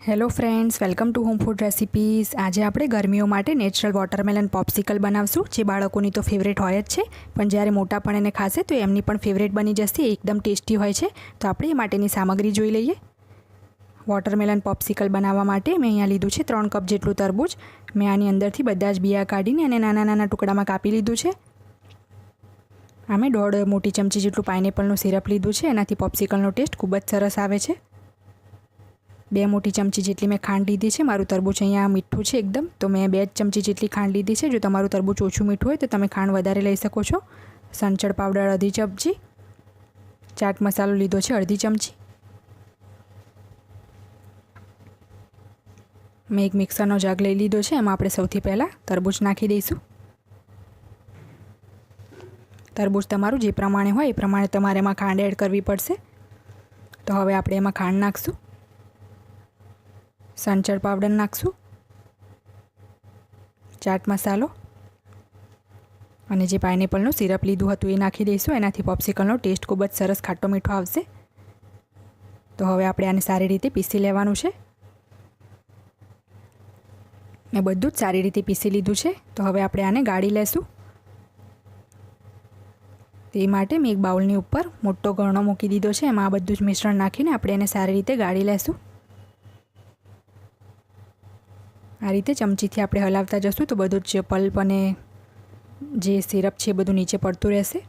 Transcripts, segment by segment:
Hello friends, welcome to home food recipes. આજે આપણે ગરમીઓ માટે નેચરલ વોટરમેલન પોપ્સિકલ બનાવશું, જે બાળકોની તો ફેવરેટ હોય જ છે, પણ જ્યારે મોટા પણ એને ખાશે તો એમની પણ ફેવરેટ બની જશે। એકદમ ટેસ્ટી હોય છે। તો આપણે એ માટેની સામગ્રી જોઈ લઈએ। વોટરમેલન પોપ્સિકલ બનાવવા માટે મેં અહીંયા લીધું છે 3 કપ જેટલું તરબૂચ। મેં આની અંદરથી બધા જ બિયા કાઢીને અને નાના નાના ટુકડામાં કાપી લીધું છે। આમે 1.5 મોટી ચમચી જેટલું પાઇનેપલનું સિરપ લીધું છે। એનાથી પોપ્સિકલનો ટેસ્ટ ખૂબ જ સરસ આવે છે। 2 મોટી ચમચી જેટલી મેં ખાંડ લીધી છે। મારું તરબૂચ અહીંયા મીઠું છે એકદમ, તો મેં 2 ચમચી જેટલી ખાંડ લીધી છે। જો તમારું તરબૂચ ઓછું મીઠું હોય તો તમે ખાંડ વધારે લઈ શકો છો। સંચળ પાવડર અડધી ચમચી, ચાટ મસાલો લીધો છે અડધી ચમચી। મેં એક મિક્સરનો જગ લઈ લીધો છે। એમાં આપણે સૌથી પહેલાં તરબૂચ નાખી દઈશું। તરબૂચ તમારું જે પ્રમાણે હોય એ પ્રમાણે તમારે એમાં ખાંડ એડ કરવી પડશે। તો હવે આપણે એમાં ખાંડ નાખશું, સંચળ પાવડર નાખશું, ચાટ મસાલો અને જે પાઇનેપલનું સિરપ લીધું હતું એ નાખી દઈશું। એનાથી પોપ્સિકલનો ટેસ્ટ ખૂબ જ સરસ ખાટો મીઠો આવશે। તો હવે આપણે આને સારી રીતે પીસી લેવાનું છે। મેં બધું જ સારી રીતે પીસી લીધું છે। તો હવે આપણે આને ગાળી લેશું। તે માટે મેં એક બાઉલની ઉપર મોટો ગળણો મૂકી દીધો છે। એમાં આ બધું જ મિશ્રણ નાખીને આપણે એને સારી રીતે ગાળી લેશું। આ રીતે ચમચીથી આપણે હલાવતા જશું તો બધું જ પલ્પ અને જે સિરપ છે એ બધું નીચે પડતું રહેશે।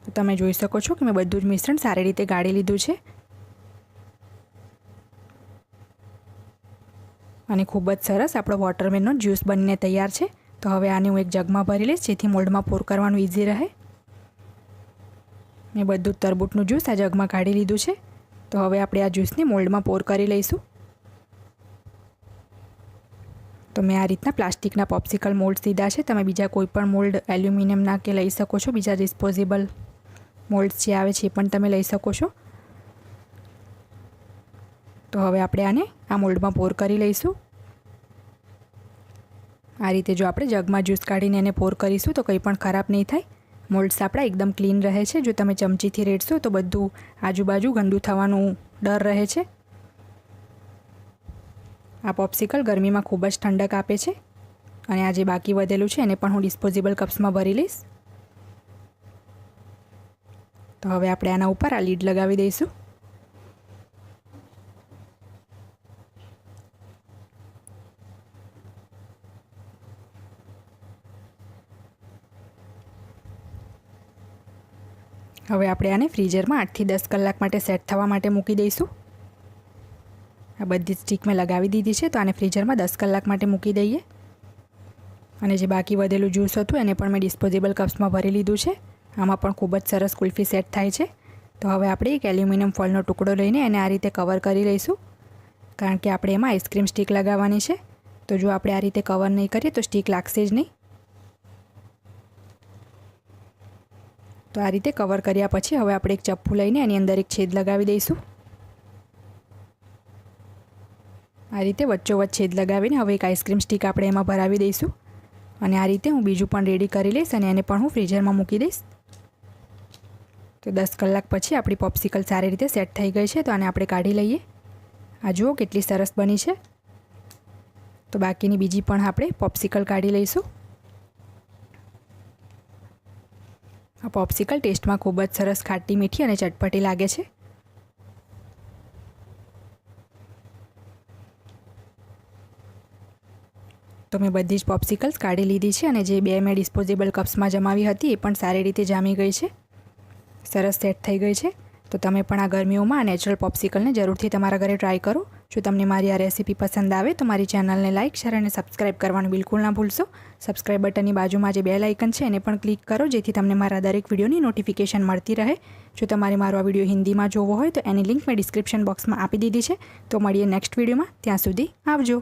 તો તમે જોઈ શકો છો કે મેં બધું જ મિશ્રણ સારી રીતે ગાળી લીધું છે અને ખૂબ જ સરસ આપણો વોટરમેલનનો જ્યુસ બનીને તૈયાર છે। તો હવે આને હું એક જગમાં ભરી લઈશ, જેથી મોલ્ડમાં પોર કરવાનું ઇઝી રહે। મેં બધું જ તરબૂચનું જ્યુસ આ જગમાં કાઢી લીધું છે। તો હવે આપણે આ જ્યુસને મોલ્ડમાં પોર કરી લઈશું। તો મેં આ રીતના પ્લાસ્ટિકના પોપ્સિકલ મોલ્ડ્સ લીધા છે। તમે બીજા કોઈ પણ મોલ્ડ એલ્યુમિનિયમના કે લઈ શકો છો। બીજા ડિસ્પોઝેબલ મોલ્ડ્સ જે આવે છે એ પણ તમે લઈ શકો છો। તો હવે આપણે આને આ મોલ્ડમાં પોર કરી લઈશું। આ રીતે જો આપણે જગમાં જ્યુસ કાઢીને એને પોર કરીશું તો કંઈ પણ ખરાબ નહીં થાય। મોલ્ડ્સ આપણા એકદમ ક્લીન રહે છે। જો તમે ચમચીથી રેડશો તો બધું આજુબાજુ ગંદુ થવાનું ડર રહે છે। આ પોપ્સિકલ ગરમીમાં ખૂબ જ ઠંડક આપે છે અને આ જે બાકી વધેલું છે એને પણ હું ડિસ્પોઝેબલ કપ્સમાં ભરી લઈશ। તો હવે આપણે આના ઉપર આ લીડ લગાવી દઈશું। હવે આપણે આને ફ્રીઝરમાં 8 થી 10 કલાક માટે સેટ થવા માટે મૂકી દઈશું। આ બધી સ્ટીક મેં લગાવી દીધી છે। તો આને ફ્રીઝરમાં 10 કલાક માટે મૂકી દઈએ અને જે બાકી વધેલું જ્યુસ હતું એને પણ મેં ડિસ્પોઝેબલ કપ્સમાં ભરી લીધું છે। આમાં પણ ખૂબ જ સરસ કુલ્ફી સેટ થાય છે। તો હવે આપણે એક એલ્યુમિનિયમ ફોઇલનો ટુકડો લઈને એને આ રીતે કવર કરી લઈશું, કારણ કે આપણે એમાં આઈસ્ક્રીમ સ્ટીક લગાવવાની છે। તો જો આપણે આ રીતે કવર નહીં કરીએ તો સ્ટીક લાગશે જ નહીં। તો આ રીતે કવર કર્યા પછી હવે આપણે એક ચપ્પુ લઈને એની અંદર એક છેદ લગાવી દઈશું। આ રીતે વચ્ચોવચ્ચ છેદ લગાવીને હવે એક આઈસ્ક્રીમ સ્ટીક આપણે એમાં ભરાવી દઈશું અને આ રીતે હું બીજું પણ રેડી કરી લઈશ અને એને પણ હું ફ્રીઝરમાં મૂકી દઈશ। તો 10 કલાક પછી આપણી પોપ્સિકલ સારી રીતે સેટ થઈ ગઈ છે। તો આને આપણે કાઢી લઈએ। આ જુઓ કેટલી સરસ બની છે। તો બાકીની બીજી પણ આપણે પોપ્સિકલ કાઢી લઈશું। આ પોપ્સિકલ ટેસ્ટમાં ખૂબ જ સરસ ખાટી મીઠી અને ચટપટી લાગે છે। તો મેં બધી જ પોપ્સિકલ્સ કાઢી લીધી છે અને જે 2 મેં ડિસ્પોઝેબલ કપ્સમાં જમાવી હતી એ પણ સારી રીતે જામી ગઈ છે, સરસ સેટ થઈ ગઈ છે। તો તમે પણ આ ગરમીઓમાં આ નેચરલ પોપ્સિકલને જરૂરથી તમારા ઘરે ટ્રાય કરો। જો તમને મારી આ રેસીપી પસંદ આવે તો મારી ચેનલને લાઇક, શેર અને સબસ્ક્રાઇબ કરવાનું બિલકુલ ના ભૂલશો। સબસ્ક્રાઇબ બટનની બાજુમાં જે બેલ આઇકન છે એને પણ ક્લિક કરો, જેથી તમને મારા દરેક વિડીયોની નોટિફિકેશન મળતી રહે। જો તમારે મારો આ વિડીયો હિન્દીમાં જોવો હોય તો એની લિંક મેં ડિસ્ક્રિપ્શન બોક્સમાં આપી દીધી છે। તો મળીએ નેક્સ્ટ વિડીયોમાં। ત્યાં સુધી આવજો।